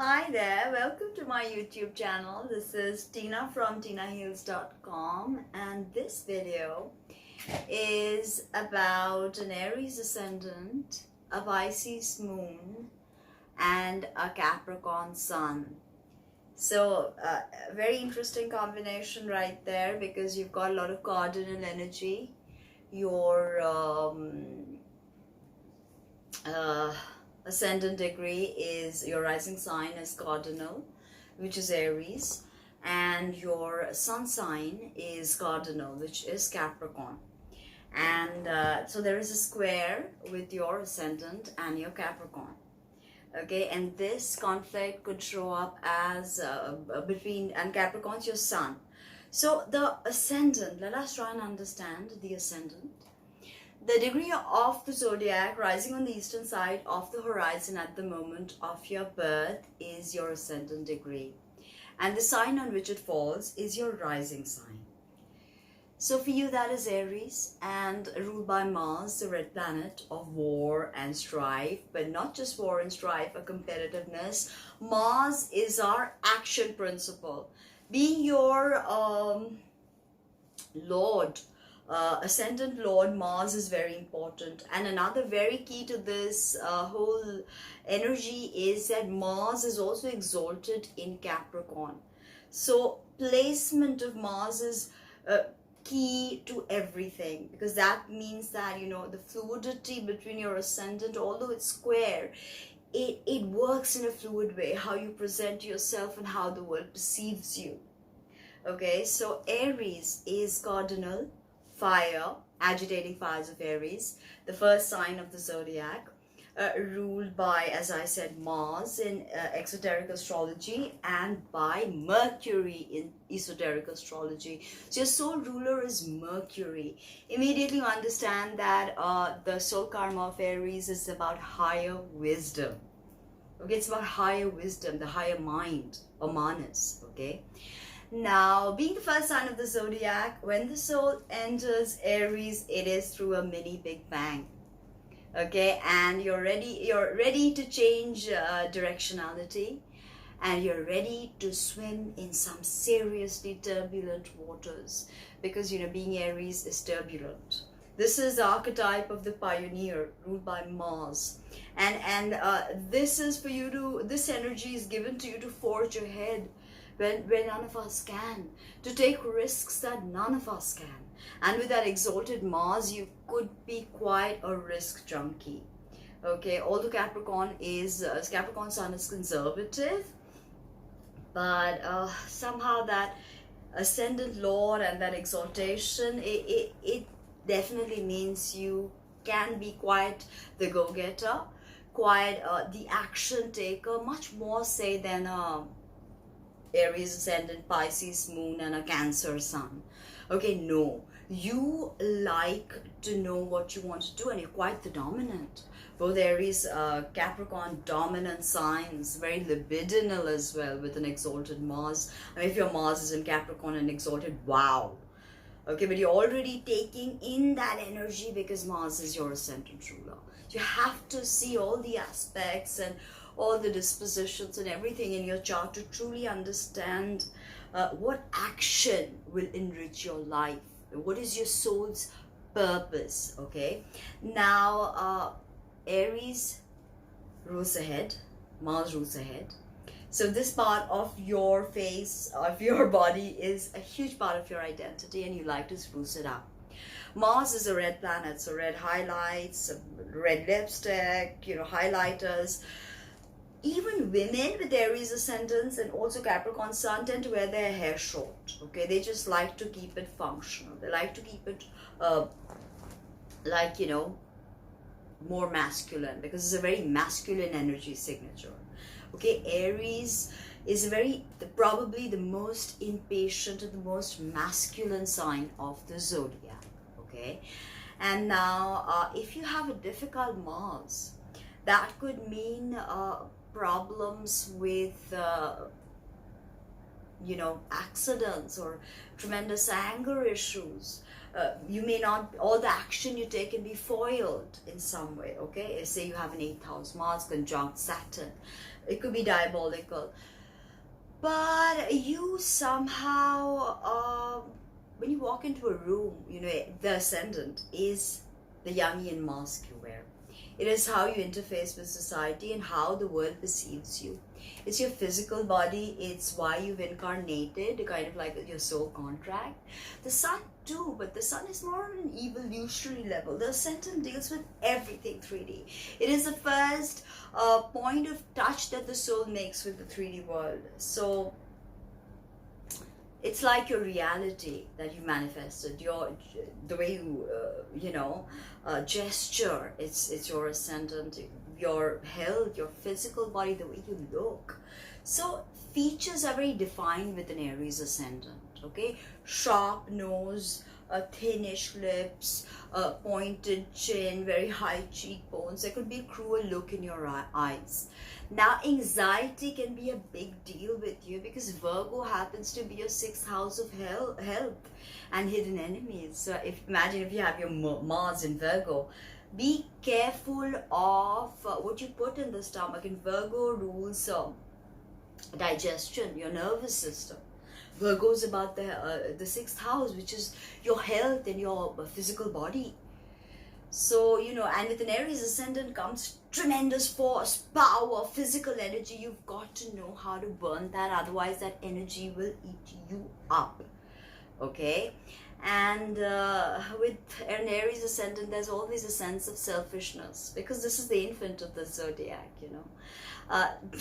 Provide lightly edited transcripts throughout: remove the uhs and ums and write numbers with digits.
Hi there, welcome to my YouTube channel. This is Tina from TinaHeals.com, and this video is about an Aries ascendant, a Pisces Moon, and a Capricorn Sun. So a very interesting combination right there, because you've got a lot of cardinal energy. Your ascendant degree is, your rising sign is cardinal, which is Aries, and your sun sign is cardinal, which is Capricorn. And so there is a square with your ascendant and your Capricorn. Okay, and this conflict could show up as between, and Capricorn's your sun. So the ascendant, let us try and understand the ascendant. The degree of the zodiac rising on the eastern side of the horizon at the moment of your birth is your ascendant degree. And the sign on which it falls is your rising sign. So for you, that is Aries, and ruled by Mars, the red planet of war and strife, but not just war and strife or competitiveness. Mars is our action principle. Being your Lord, ascendant Lord, Mars is very important. And another very key to this whole energy is that Mars is also exalted in Capricorn. So placement of Mars is key to everything, because that means that, you know, the fluidity between your ascendant, although it's square, it works in a fluid way, how you present yourself and how the world perceives you. Okay, so Aries is cardinal fire, agitating fires of Aries, the first sign of the zodiac, ruled by, as I said, Mars in exoteric astrology, and by Mercury in esoteric astrology. So your soul ruler is Mercury. Immediately you understand that the soul karma of Aries is about higher wisdom. Okay, it's about higher wisdom, the higher mind, or manas. Okay. Now, being the first sign of the zodiac, when the soul enters Aries, it is through a mini Big Bang. Okay, and you're ready to change directionality, and you're ready to swim in some seriously turbulent waters, because, you know, being Aries is turbulent. This is the archetype of the pioneer, ruled by Mars, and this is for you to, this energy is given to you to forge ahead when none of us can, to take risks that none of us can. And with that exalted Mars, you could be quite a risk junkie. Okay, although Capricorn Sun is conservative, but somehow that ascendant Lord and that exaltation, it definitely means you can be quite the go-getter, quite the action taker, much more, say, than Aries ascendant, Pisces Moon, and a Cancer Sun. Okay, no, you like to know what you want to do, and you're quite the dominant. Both Aries, Capricorn, dominant signs, very libidinal as well, with an exalted Mars. I mean, if your Mars is in Capricorn and exalted, wow. Okay, but you're already taking in that energy because Mars is your ascendant ruler. You have to see all the aspects and all the dispositions and everything in your chart to truly understand what action will enrich your life. What is your soul's purpose? Okay, now Aries rules ahead, Mars rules ahead. So this part of your face, of your body, is a huge part of your identity, and you like to spruce it up. Mars is a red planet, so red highlights, red lipstick, you know, highlighters. Even women with Aries ascendants and also Capricorn Sun tend to wear their hair short. Okay, they just like to keep it functional. They like to keep it like, you know, more masculine, because it's a very masculine energy signature. Okay, Aries is probably the most impatient and the most masculine sign of the zodiac. Okay, and now if you have a difficult Mars, that could mean problems with accidents or tremendous anger issues. You may not, all the action you take can be foiled in some way, okay? Say you have an 8th house Mars conjunct Saturn. It could be diabolical. But you somehow, when you walk into a room, the ascendant is the Jungian mask you wear. It is how you interface with society and how the world perceives you. It's your physical body. It's why you've incarnated, kind of like your soul contract. The sun too, but the sun is more on an evolutionary level. The ascendant deals with everything 3D. It is the first point of touch that the soul makes with the 3D world. So it's like your reality that you manifested, the way you gesture. It's your ascendant, your health, your physical body, the way you look. So features are very defined with an Aries ascendant. Okay, sharp nose, thinnish lips, pointed chin, very high cheekbones. There could be a cruel look in your eyes. Now, anxiety can be a big deal with you because Virgo happens to be your 6th house of health and hidden enemies. So imagine if you have your Mars in Virgo. Be careful of what you put in the stomach. And Virgo rules digestion, your nervous system. Virgo is about the 6th house, which is your health and your physical body. So, and with an Aries ascendant comes tremendous force, power, physical energy. You've got to know how to burn that, otherwise that energy will eat you up. Okay? And with an Aries ascendant, there's always a sense of selfishness, because this is the infant of the zodiac,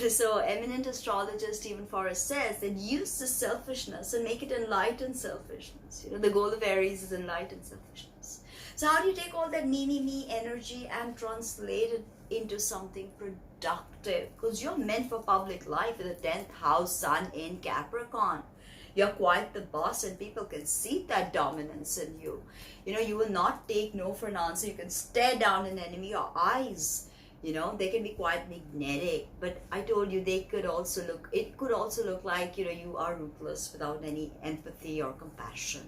so eminent astrologer Stephen Forrest says that use the selfishness and make it enlightened selfishness. The goal of Aries is enlightened selfishness. So how do you take all that me energy and translate it into something productive? Because you're meant for public life with the 10th house sun in Capricorn. You're quite the boss, and people can see that dominance in you. You will not take no for an answer. You can stare down an enemy. Your eyes, they can be quite magnetic. But I told you, it could also look like, you are ruthless without any empathy or compassion.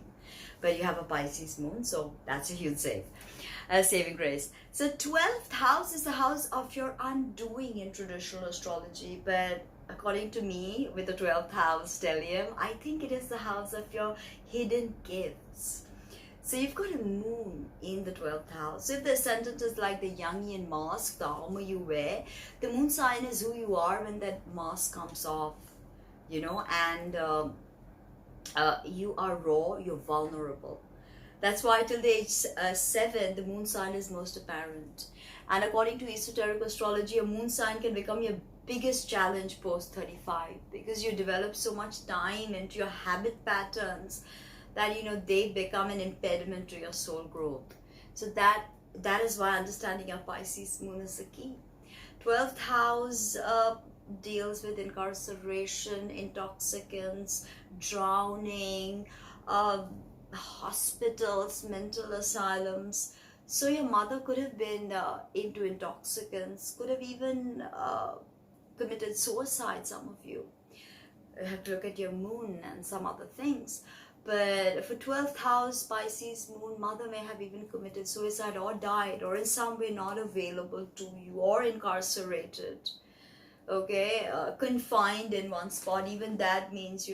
But you have a Pisces moon, so that's a huge saving grace. So 12th house is the house of your undoing in traditional astrology, but according to me, with the 12th house stellium, I think it is the house of your hidden gifts. So you've got a moon in the 12th house. So if the ascendant is like the Jungian mask, the armor you wear, the moon sign is who you are when that mask comes off, and you are raw, you're vulnerable. That's why till the age 7, the moon sign is most apparent. And according to esoteric astrology, a moon sign can become your biggest challenge post 35, because you develop so much time into your habit patterns that they become an impediment to your soul growth. So that is why understanding your Pisces moon is the key. 12th house deals with incarceration, intoxicants, drowning, hospitals, mental asylums. So your mother could have been into intoxicants, could have even committed suicide, some of you. You have to look at your moon and some other things. But for 12th house Pisces moon, mother may have even committed suicide or died, or in some way not available to you, or incarcerated. Okay, confined in one spot. Even that means,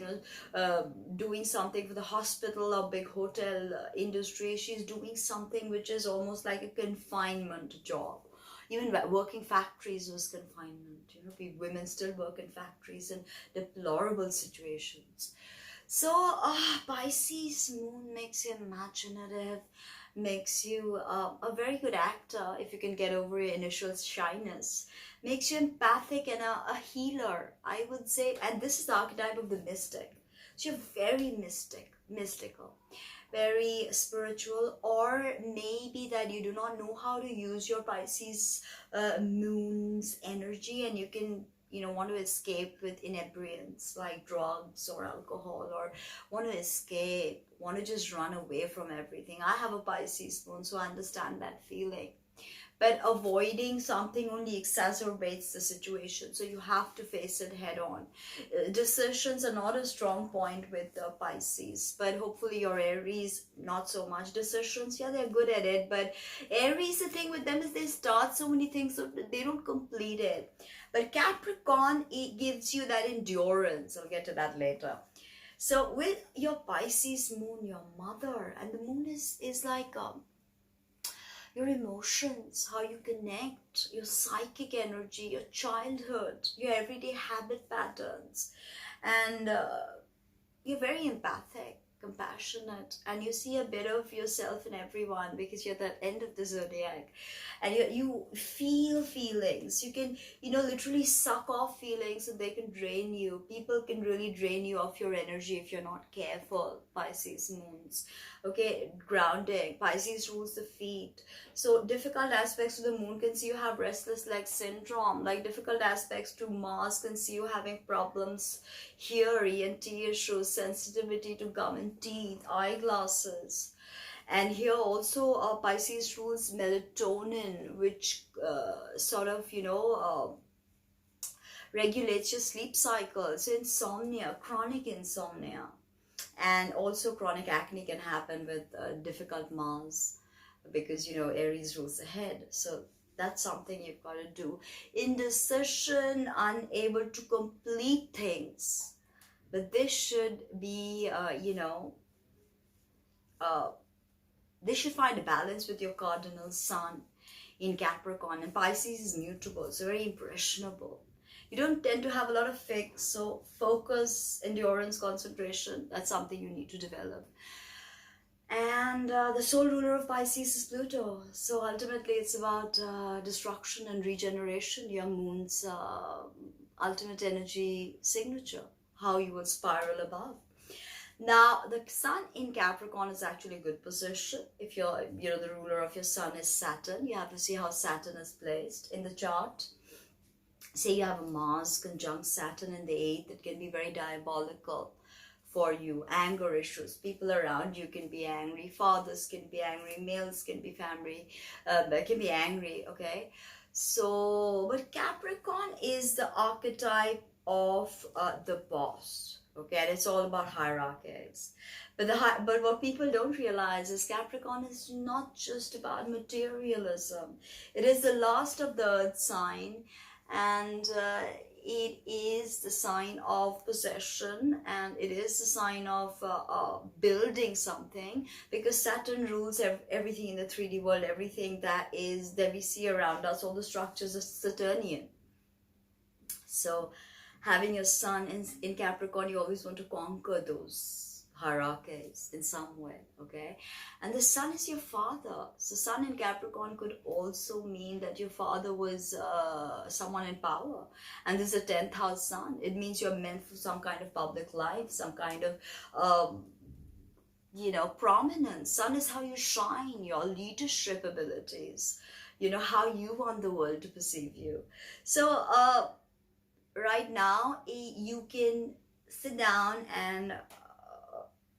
doing something for the hospital or big hotel industry. She's doing something which is almost like a confinement job. Even working factories was confinement. Women still work in factories in deplorable situations. So Pisces moon makes you imaginative, makes you a very good actor if you can get over your initial shyness, makes you empathic and a healer, I would say. And this is the archetype of the mystic. So you're very mystical, very spiritual, or maybe that you do not know how to use your Pisces moon's energy, and you can want to escape with inebriants like drugs or alcohol, or want to escape, want to just run away from everything. I have a Pisces moon, so I understand that feeling. but avoiding something only exacerbates the situation. So you have to face it head on. Decisions are not a strong point with Pisces, but hopefully your Aries, not so much decisions. Yeah, they're good at it, but Aries, the thing with them is they start so many things, so they don't complete it. But Capricorn, it gives you that endurance. I'll get to that later. So with your Pisces moon, your mother, and the moon is like your emotions, how you connect, your psychic energy, your childhood, your everyday habit patterns, and you're very empathic, compassionate, and you see a bit of yourself in everyone because you're at the end of the zodiac, and you feel feelings. You can, literally suck off feelings, and they can drain you. People can really drain you of your energy if you're not careful. Pisces moons, okay, grounding. Pisces rules the feet, so difficult aspects to the moon can see you have restless leg syndrome. Like difficult aspects to Mars can see you having problems here, ENT issues, sensitivity to gum and teeth, eyeglasses. And here also Pisces rules melatonin, which sort of, regulates your sleep cycle. So insomnia, chronic insomnia, and also chronic acne can happen with difficult Mars, because Aries rules the head. So that's something you've got to do. Indecision, unable to complete things. But this should be, they should find a balance with your cardinal sun in Capricorn. And Pisces is mutable, so very impressionable. You don't tend to have a lot of fix, so focus, endurance, concentration, that's something you need to develop. And the sole ruler of Pisces is Pluto. So ultimately it's about destruction and regeneration, your moon's ultimate energy signature, how you will spiral above. Now, the sun in Capricorn is actually a good position. If you're, the ruler of your sun is Saturn, you have to see how Saturn is placed in the chart. Say you have a Mars conjunct Saturn in the 8th, it can be very diabolical for you. Anger issues, people around you can be angry, fathers can be angry, males can be angry, okay? So, but Capricorn is the archetype of the boss, okay, and it's all about hierarchies. But what people don't realize is Capricorn is not just about materialism. It is the last of the earth sign, and it is the sign of possession, and it is the sign of building something, because Saturn rules everything in the 3D world. Everything that we see around us, all the structures are Saturnian. So having your sun in Capricorn, you always want to conquer those hierarchies in some way, okay? And the sun is your father. So sun in Capricorn could also mean that your father was someone in power. And this is a 10th house sun. It means you're meant for some kind of public life, some kind of prominence. Sun is how you shine, your leadership abilities, how you want the world to perceive you. So right now you can sit down and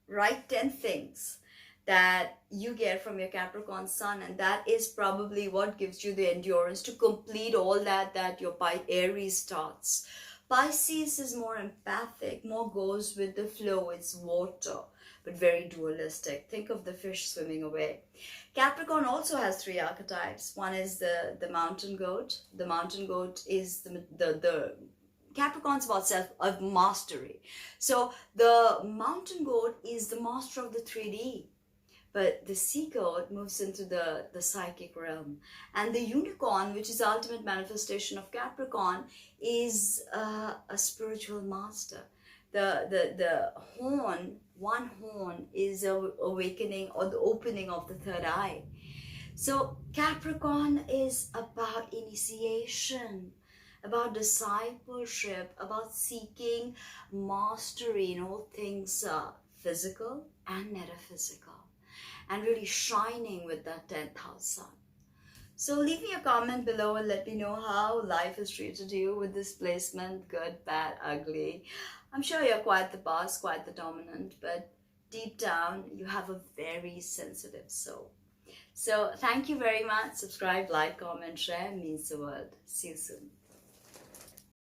write 10 things that you get from your Capricorn sun, and that is probably what gives you the endurance to complete all that your Aries starts. Pisces is more empathic, more goes with the flow. It's water, but very dualistic. Think of the fish swimming away. Capricorn also has 3 archetypes. One is the mountain goat. The mountain goat is the Capricorn's about mastery. So the mountain goat is the master of the 3D, but the sea goat moves into the psychic realm. And the unicorn, which is the ultimate manifestation of Capricorn, is a spiritual master. The horn, one horn, is awakening or the opening of the third eye. So Capricorn is about initiation, about discipleship, about seeking mastery in all things physical and metaphysical, and really shining with that 10th house sun. So leave me a comment below and let me know how life has treated you with this placement, good, bad, ugly. I'm sure you're quite the boss, quite the dominant, but deep down you have a very sensitive soul. So thank you very much. Subscribe, like, comment, share, means the world. See you soon.